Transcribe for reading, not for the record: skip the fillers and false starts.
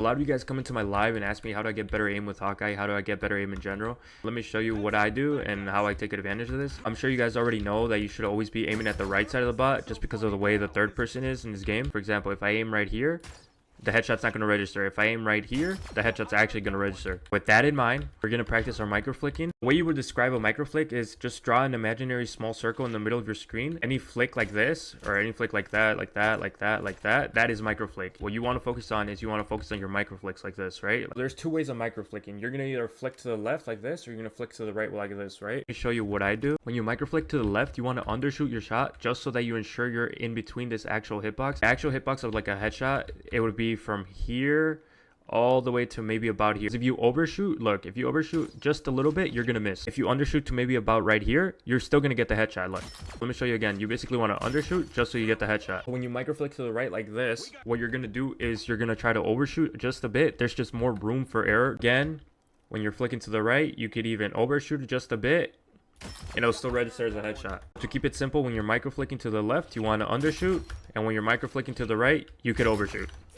A lot of you guys come into my live and ask me how do I get better aim with Hawkeye, how do I get better aim in general. Let me show you what I do and how I take advantage of this. I'm sure you guys already know that you should always be aiming at the right side of the bot just because of the way the third person is in this game. For example, if I aim right here, the headshot's not going to register. If I aim right here, the headshot's actually going to register. With that in mind, we're going to practice our micro flicking. The way you would describe a micro flick is just draw an imaginary small circle in the middle of your screen. Any flick like this, or any flick like that, like that, like that, like that, that is micro flick. What you want to focus on is you want to focus on your micro flicks like this, right? There's two ways of micro flicking. You're going to either flick to the left like this, or you're going to flick to the right like this, right? Let me show you what I do. When you micro flick to the left, you want to undershoot your shot just so that you ensure you're in between this actual hitbox. The actual hitbox of like a headshot, it would be from here all the way to maybe about here. If you overshoot, look, if you overshoot just a little bit, you're gonna miss. If you undershoot to maybe about right here, you're still gonna get the headshot. Look, let me show you again. You basically want to undershoot just so you get the headshot. When you micro flick to the right like this, what you're gonna do is you're gonna try to overshoot just a bit. There's just more room for error. Again, when you're flicking to the right, you could even overshoot just a bit and it'll still register as a headshot. To keep it simple, when you're micro flicking to the left, you want to undershoot, and when you're micro flicking to the right, you could overshoot.